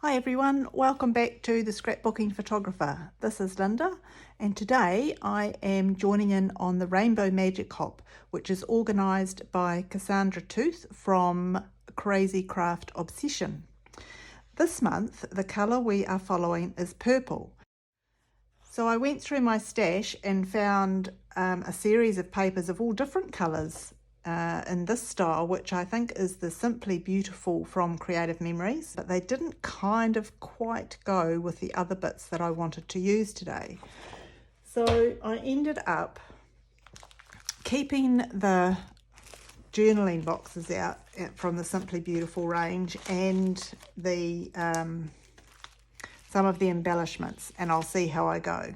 Hi everyone, welcome back to the Scrapbooking Photographer. This is Linda, and today I am joining in on the Rainbow Magic Hop, which is organised by Cassandra Tooth from Crazy Craft Obsession. This month the colour we are following is purple. So I went through my stash and found a series of papers of all different colours in this style, which I think is the Simply Beautiful from Creative Memories, but they didn't kind of quite go with the other bits that I wanted to use today. So I ended up keeping the journaling boxes out from the Simply Beautiful range and the some of the embellishments, and I'll see how I go.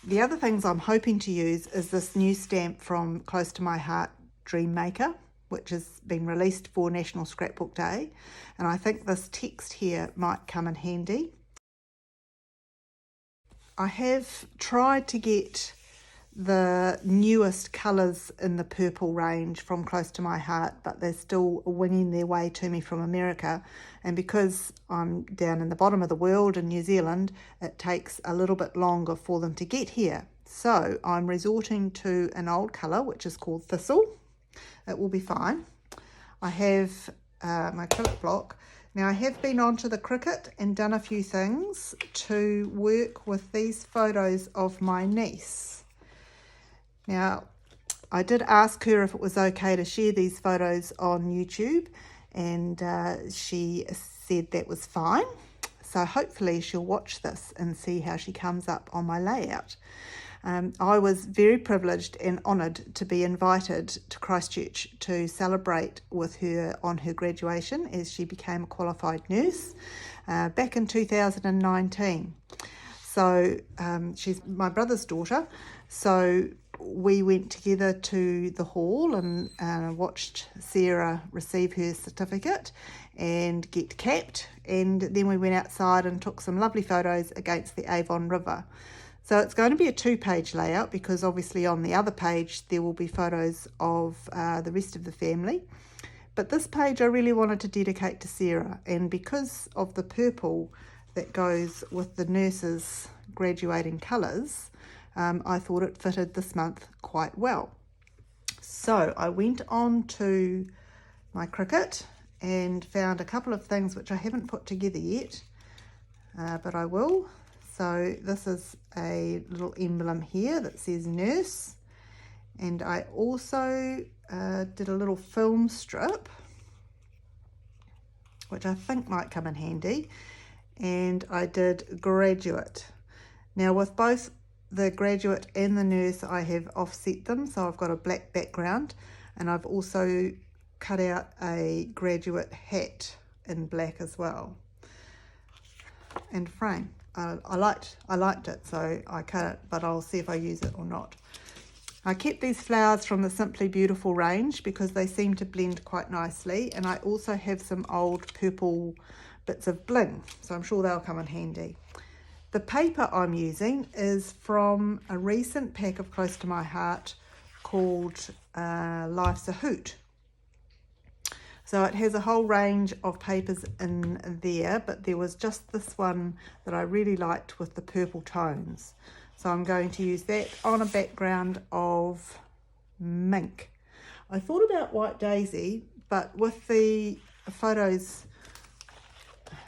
The other things I'm hoping to use is this new stamp from Close to My Heart, Dream Maker, which has been released for National Scrapbook Day, and I think this text here might come in handy. I have tried to get the newest colours in the purple range from Close to My Heart, but they're still winging their way to me from America, and because I'm down in the bottom of the world in New Zealand, it takes a little bit longer for them to get here. So I'm resorting to an old colour which is called Thistle. It will be fine. I have my acrylic block. Now I have been onto the Cricut and done a few things to work with these photos of my niece. Now, I did ask her if it was okay to share these photos on YouTube, and she said that was fine. So hopefully she'll watch this and see how she comes up on my layout. I was very privileged and honoured to be invited to Christchurch to celebrate with her on her graduation as she became a qualified nurse back in 2019. So she's my brother's daughter, so we went together to the hall and watched Sarah receive her certificate and get capped, and then we went outside and took some lovely photos against the Avon River. So it's going to be a two-page layout because obviously on the other page there will be photos of the rest of the family, but this page I really wanted to dedicate to Sarah, and because of the purple that goes with the nurses' graduating colours, I thought it fitted this month quite well. So I went on to my Cricut and found a couple of things which I haven't put together yet, but I will. So this is a little emblem here that says nurse, and I also did a little film strip which I think might come in handy, and I did graduate. Now with both the graduate and the nurse I have offset them, so I've got a black background, and I've also cut out a graduate hat in black as well, and frame. I liked it, so I cut it, but I'll see if I use it or not. I kept these flowers from the Simply Beautiful range because they seem to blend quite nicely, and I also have some old purple bits of bling, so I'm sure they'll come in handy. The paper I'm using is from a recent pack of Close to My Heart called Life's a Hoot. So it has a whole range of papers in there, but there was just this one that I really liked with the purple tones. So I'm going to use that on a background of mink. I thought about White Daisy, but with the photos,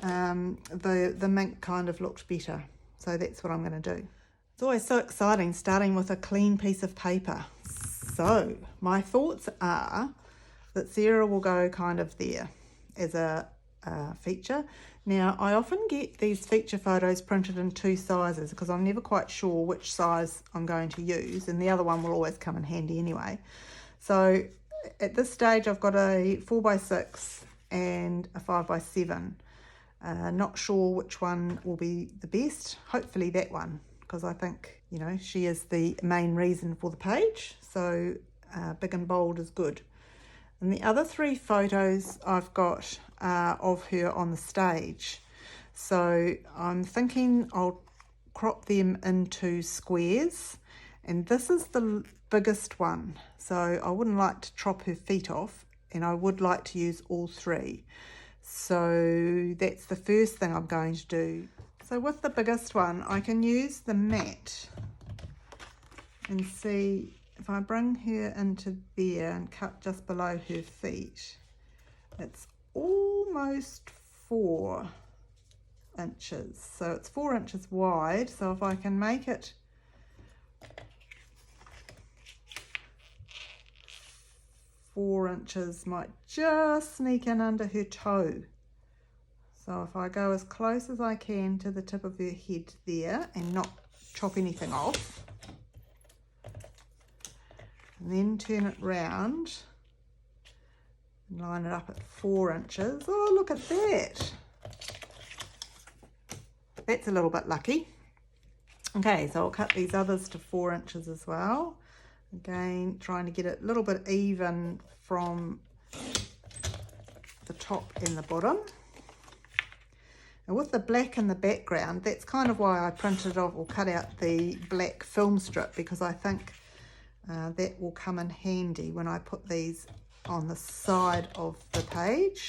the mink kind of looked better. So that's what I'm going to do. It's always so exciting starting with a clean piece of paper. So my thoughts are that Sarah will go kind of there as a feature. Now I often get these feature photos printed in two sizes because I'm never quite sure which size I'm going to use, and the other one will always come in handy anyway. So at this stage I've got a 4x6 and a 5x7. Not sure which one will be the best. Hopefully that one, because I think, you know, she is the main reason for the page, so big and bold is good. And the other three photos I've got of her on the stage, so I'm thinking I'll crop them into squares, and this is the biggest one, so I wouldn't like to chop her feet off and I would like to use all three. So that's the first thing I'm going to do. So with the biggest one, I can use the mat and see if I bring her into there and cut just below her feet, it's almost 4 inches. So it's 4 inches wide. So if I can make it 4 inches, might just sneak in under her toe. So if I go as close as I can to the tip of her head there and not chop anything off, and then turn it round and line it up at 4 inches. Oh, look at that. That's a little bit lucky. Okay, so I'll cut these others to 4 inches as well. Again, trying to get it a little bit even from the top and the bottom. And with the black in the background, that's kind of why I printed off or cut out the black film strip, because I think that will come in handy when I put these on the side of the page.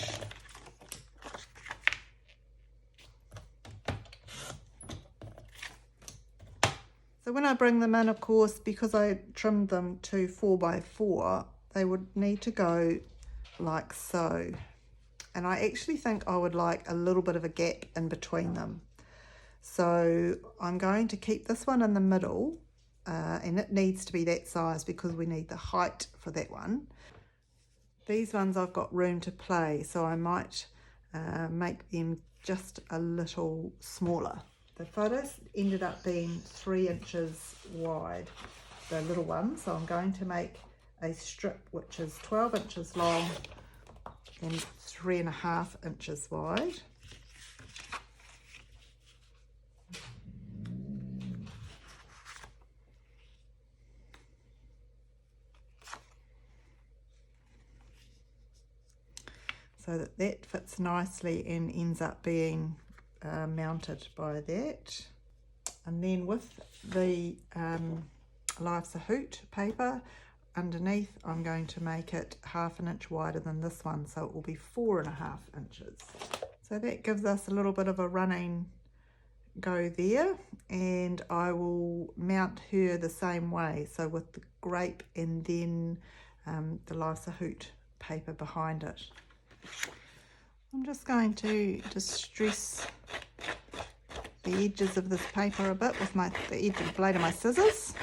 So when I bring them in, of course, because I trimmed them to 4x4, they would need to go like so. And I actually think I would like a little bit of a gap in between them. So I'm going to keep this one in the middle, and it needs to be that size because we need the height for that one. These ones I've got room to play, so I might make them just a little smaller. The photos ended up being 3 inches wide, the little ones, so I'm going to make a strip which is 12 inches long and 3.5 inches wide. So that that fits nicely and ends up being mounted by that. And then with the Life's a Hoot paper underneath, I'm going to make it 1/2 inch wider than this one, so it will be 4.5 inches. So that gives us a little bit of a running go there, and I will mount her the same way, so with the grape and then the Life's a Hoot paper behind it. I'm just going to distress the edges of this paper a bit with the edge of the blade of my scissors.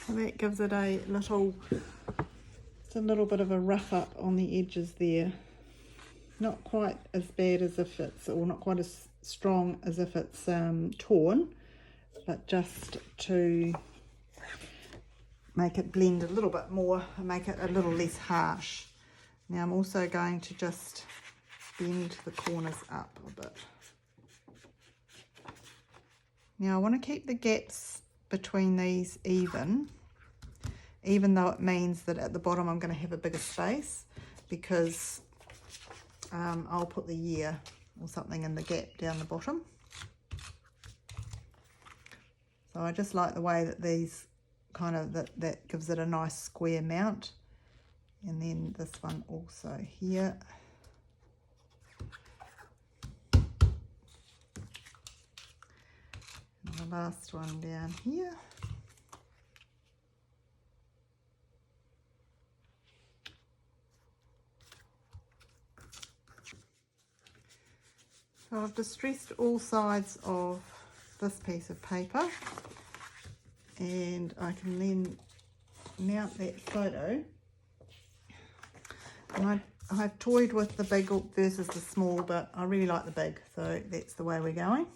So that gives it a little bit of a rough up on the edges there. Not quite as bad as if it's, or not quite as strong as if it's torn, but just to make it blend a little bit more and make it a little less harsh. Now I'm also going to just bend the corners up a bit. Now I want to keep the gaps between these even though it means that at the bottom I'm going to have a bigger space, because I'll put the year or something in the gap down the bottom. So I just like the way that these kind of, that gives it a nice square mount. And then this one also here. And the last one down here. So I've distressed all sides of this piece of paper, and I can then mount that photo. And I've toyed with the big versus the small, but I really like the big, so that's the way we're going.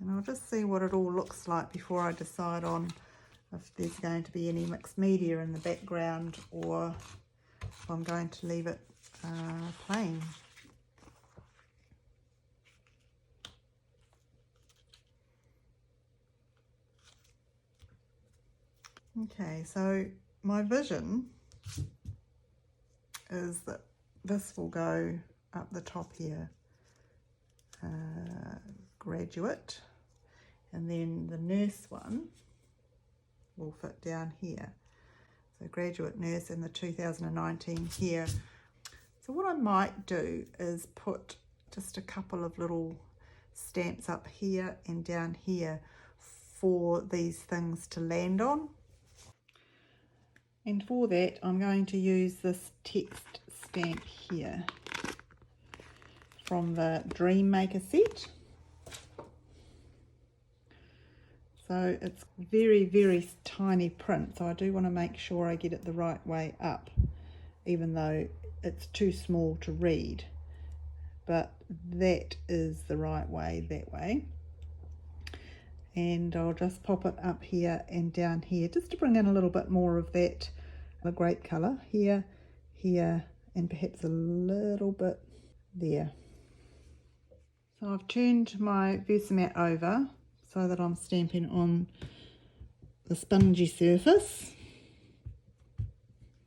And I'll just see what it all looks like before I decide on if there's going to be any mixed media in the background, or if I'm going to leave it plain. Okay, so my vision is that this will go up the top here, Graduate, and then the nurse one will fit down here. So Graduate Nurse and the 2019 here. So what I might do is put just a couple of little stamps up here and down here for these things to land on. And for that, I'm going to use this text stamp here from the Dream Maker set. So it's very, very tiny print, so I do want to make sure I get it the right way up, even though it's too small to read. But that is the right way, that way. And I'll just pop it up here and down here, just to bring in a little bit more of that, the grape colour here, here, and perhaps a little bit there. So I've turned my Versamat over so that I'm stamping on the spongy surface.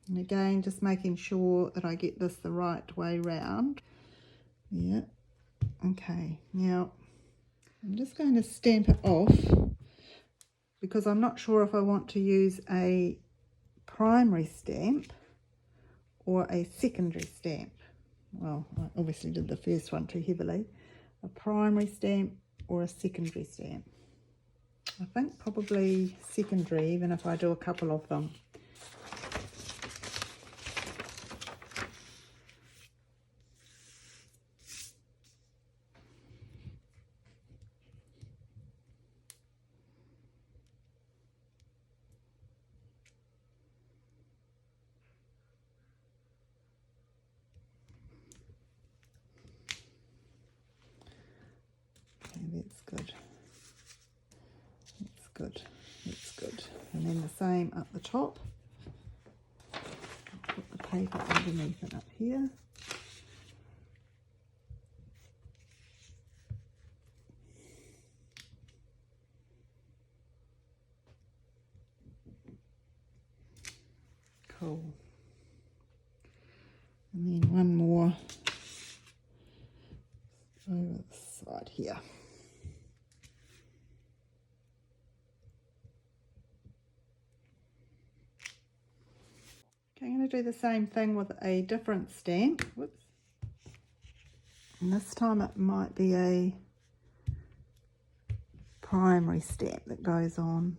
And again, just making sure that I get this the right way round. Yeah, okay, now I'm just going to stamp it off because I'm not sure if I want to use a primary stamp or a secondary stamp. Well, I obviously did the first one too heavily. A primary stamp or a secondary stamp. I think probably secondary, even if I do a couple of them. Okay, that's good. That's good. That's good. And then the same up the top. I'll put the paper underneath it up here. Cool. And then one more over the side here. Okay, I'm going to do the same thing with a different stamp. Whoops. And this time it might be a primary stamp that goes on.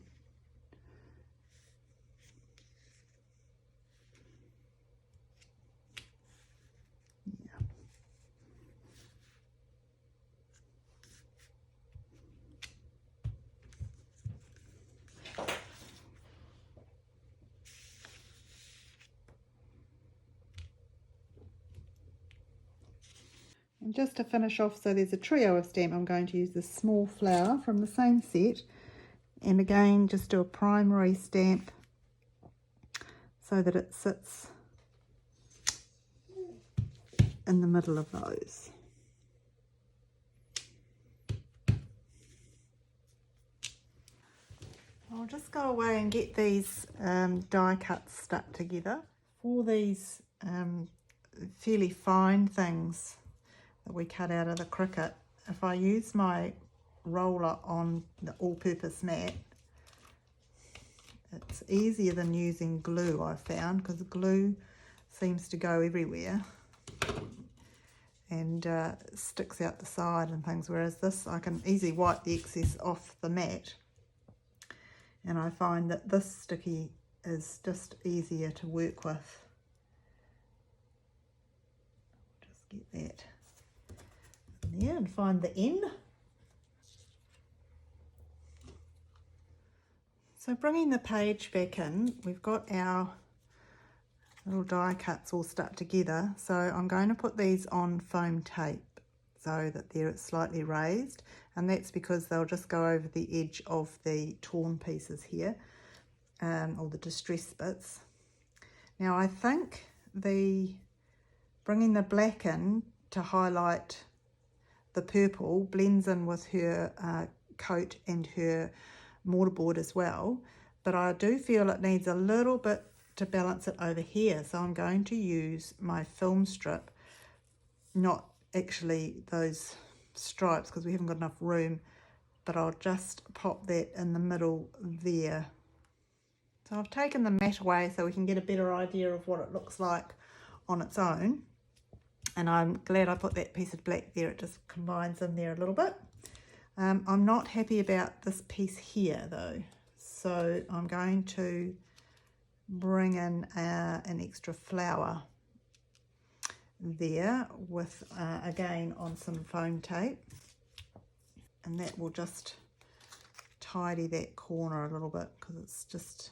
And just to finish off, so there's a trio of stamp, I'm going to use this small flower from the same set, and again just do a primary stamp so that it sits in the middle of those. I'll just go away and get these die cuts stuck together. For these fairly fine things that we cut out of the Cricut, if I use my roller on the all-purpose mat, it's easier than using glue, I've found, because glue seems to go everywhere and sticks out the side and things, whereas this I can easily wipe the excess off the mat, and I find that this sticky is just easier to work with. Just get that in there and find the end. So bringing the page back in, we've got our little die cuts all stuck together. So I'm going to put these on foam tape so that they're slightly raised, and that's because they'll just go over the edge of the torn pieces here, or the distressed bits. Now I think bringing the black in to highlight the purple blends in with her coat and her mortarboard as well, but I do feel it needs a little bit to balance it over here, so I'm going to use my film strip. not actually those stripes because we haven't got enough room, but I'll just pop that in the middle there. So I've taken the mat away so we can get a better idea of what it looks like on its own. And I'm glad I put that piece of black there, it just combines in there a little bit. I'm not happy about this piece here though, so I'm going to bring in an extra flower there with again on some foam tape, and that will just tidy that corner a little bit because it's just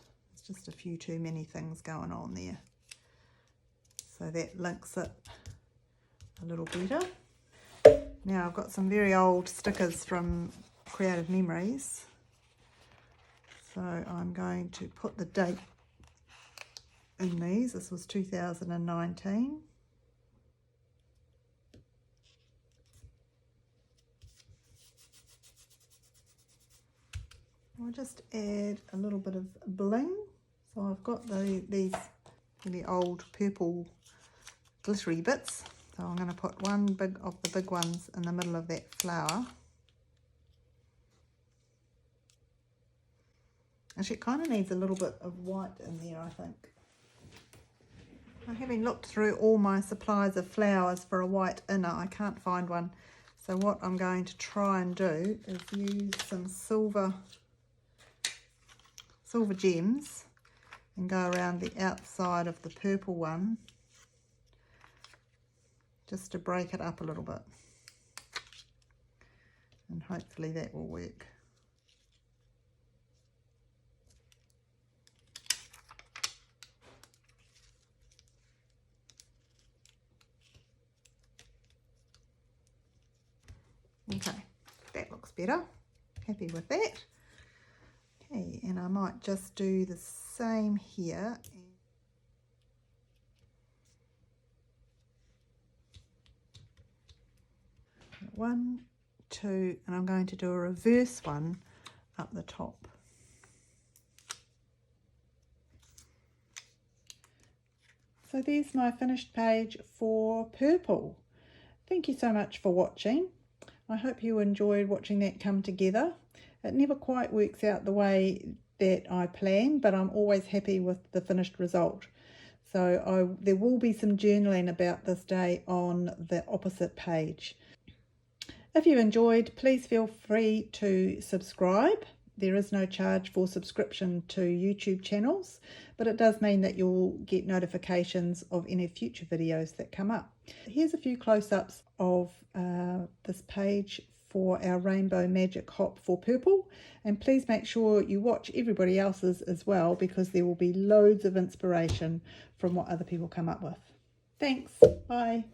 a few too many things going on there. So that links it a little better. Now I've got some very old stickers from Creative Memories, so I'm going to put the date in these. This was 2019. I'll just add a little bit of bling. So I've got these really old purple glittery bits. So I'm going to put one of the big ones in the middle of that flower. Actually, it kind of needs a little bit of white in there, I think. Having looked through all my supplies of flowers for a white inner, I can't find one. So what I'm going to try and do is use some silver gems and go around the outside of the purple one just to break it up a little bit, and hopefully that will work. Okay, that looks better. Happy with that. Okay, and I might just do the same here. 1, 2, and I'm going to do a reverse one up the top. So there's my finished page for purple. Thank you so much for watching. I hope you enjoyed watching that come together. It never quite works out the way that I plan, but I'm always happy with the finished result. So there will be some journaling about this day on the opposite page. If you enjoyed, please feel free to subscribe. There is no charge for subscription to YouTube channels, but it does mean that you'll get notifications of any future videos that come up. Here's a few close-ups of this page for our Rainbow Magic Hop for purple, and please make sure you watch everybody else's as well, because there will be loads of inspiration from what other people come up with. Thanks, bye.